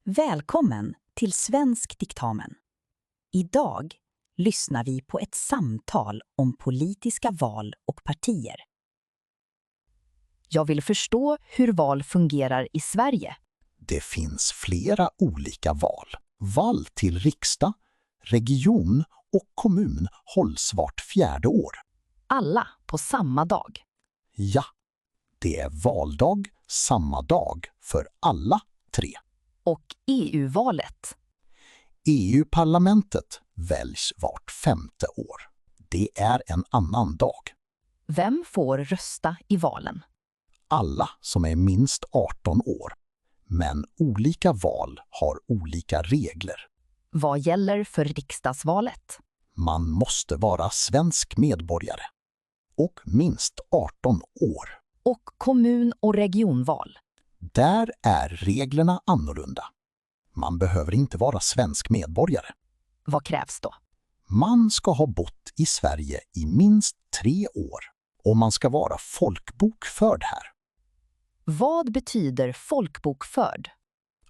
Välkommen till Svensk diktamen. Idag lyssnar vi på ett samtal om politiska val och partier. Jag vill förstå hur val fungerar i Sverige. Det finns flera olika val. Val till riksdag, region och kommun hålls vart 4:e år. Alla på samma dag. Ja, det är valdag samma dag för alla 3. Och EU-valet. EU-parlamentet väljs vart 5:e år. Det är en annan dag. Vem får rösta i valen? Alla som är minst 18 år. Men olika val har olika regler. Vad gäller för riksdagsvalet? Man måste vara svensk medborgare. Och minst 18 år. Och kommun- och regionval. Där är reglerna annorlunda. Man behöver inte vara svensk medborgare. Vad krävs då? Man ska ha bott i Sverige i minst 3 år och man ska vara folkbokförd här. Vad betyder folkbokförd?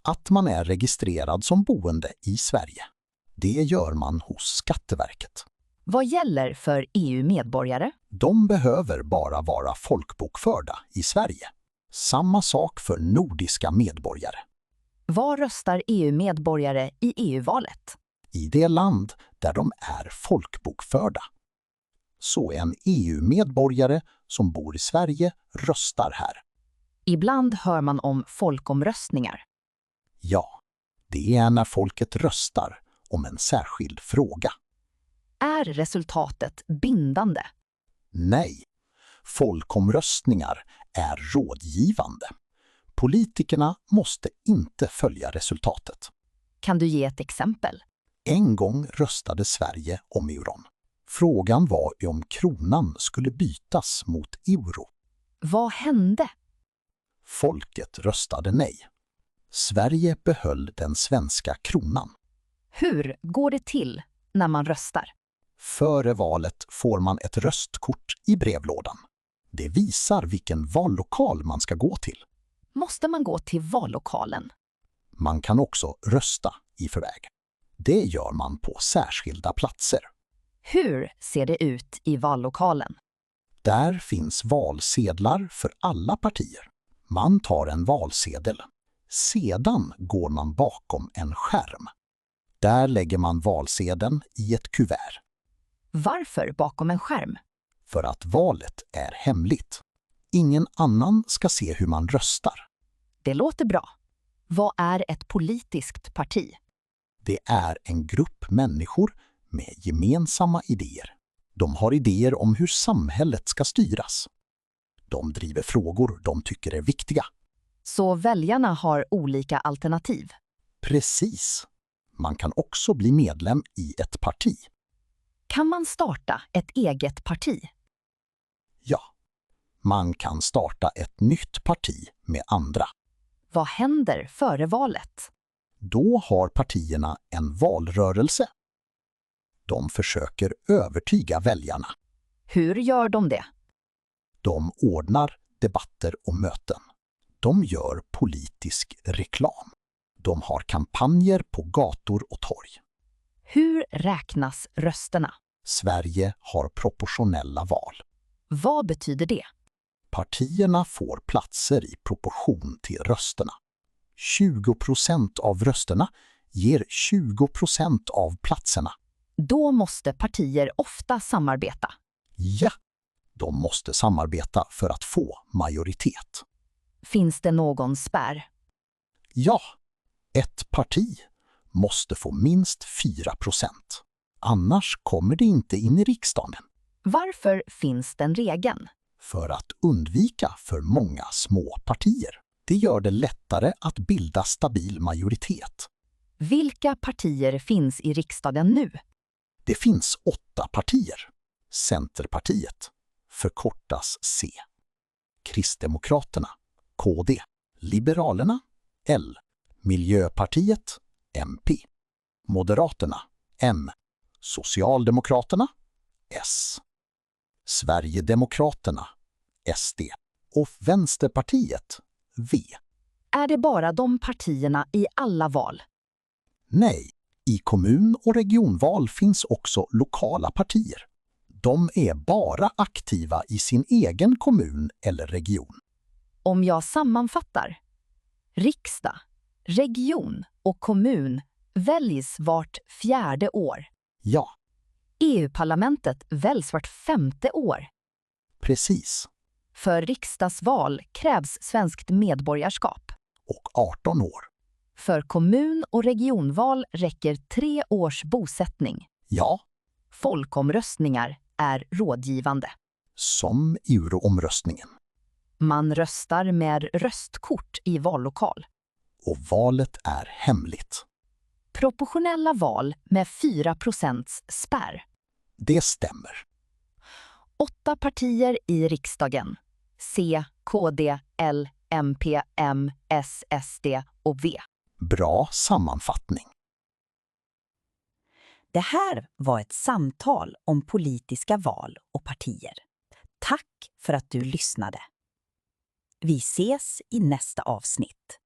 Att man är registrerad som boende i Sverige. Det gör man hos Skatteverket. Vad gäller för EU-medborgare? De behöver bara vara folkbokförda i Sverige. Samma sak för nordiska medborgare. Var röstar EU-medborgare i EU-valet? I det land där de är folkbokförda. Så en EU-medborgare som bor i Sverige röstar här. Ibland hör man om folkomröstningar. Ja, det är när folket röstar om en särskild fråga. Är resultatet bindande? Nej, folkomröstningar är rådgivande. Politikerna måste inte följa resultatet. Kan du ge ett exempel? En gång röstade Sverige om euron. Frågan var om kronan skulle bytas mot euro. Vad hände? Folket röstade nej. Sverige behöll den svenska kronan. Hur går det till när man röstar? Före valet får man ett röstkort i brevlådan. Det visar vilken vallokal man ska gå till. Måste man gå till vallokalen? Man kan också rösta i förväg. Det gör man på särskilda platser. Hur ser det ut i vallokalen? Där finns valsedlar för alla partier. Man tar en valsedel. Sedan går man bakom en skärm. Där lägger man valsedeln i ett kuvert. Varför bakom en skärm? För att valet är hemligt. Ingen annan ska se hur man röstar. Det låter bra. Vad är ett politiskt parti? Det är en grupp människor med gemensamma idéer. De har idéer om hur samhället ska styras. De driver frågor de tycker är viktiga. Så väljarna har olika alternativ? Precis. Man kan också bli medlem i ett parti. Kan man starta ett eget parti? Ja. Man kan starta ett nytt parti med andra. Vad händer före valet? Då har partierna en valrörelse. De försöker övertyga väljarna. Hur gör de det? De ordnar debatter och möten. De gör politisk reklam. De har kampanjer på gator och torg. Hur räknas rösterna? Sverige har proportionella val. Vad betyder det? Partierna får platser i proportion till rösterna. 20% av rösterna ger 20% av platserna. Då måste partier ofta samarbeta. Ja, de måste samarbeta för att få majoritet. Finns det någon spärr? Ja, ett parti måste få minst 4%. Annars kommer det inte in i riksdagen. Varför finns den regeln? För att undvika för många små partier. Det gör det lättare att bilda stabil majoritet. Vilka partier finns i riksdagen nu? Det finns 8 partier. Centerpartiet, förkortas C. Kristdemokraterna, KD. Liberalerna, L. Miljöpartiet, MP. Moderaterna, M. Socialdemokraterna, S. Sverigedemokraterna, SD. Och Vänsterpartiet, V. Är det bara de partierna i alla val? Nej, i kommun- och regionval finns också lokala partier. De är bara aktiva i sin egen kommun eller region. Om jag sammanfattar. Riksdag, region och kommun väljs vart 4:e år. Ja, EU-parlamentet väljs vart 5:e år. precis. För riksdagsval krävs svenskt medborgarskap. Och 18 år. För kommun- och regionval räcker 3 års bosättning. Ja, Folkomröstningar är rådgivande. som euroomröstningen. Man röstar med röstkort i vallokal. Och valet är hemligt. Proportionella val med 4% spärr. Det stämmer. 8 partier i riksdagen. C, KD, L, MP, M, S, SD och V. Bra sammanfattning. Det här var ett samtal om politiska val och partier. Tack för att du lyssnade. Vi ses i nästa avsnitt.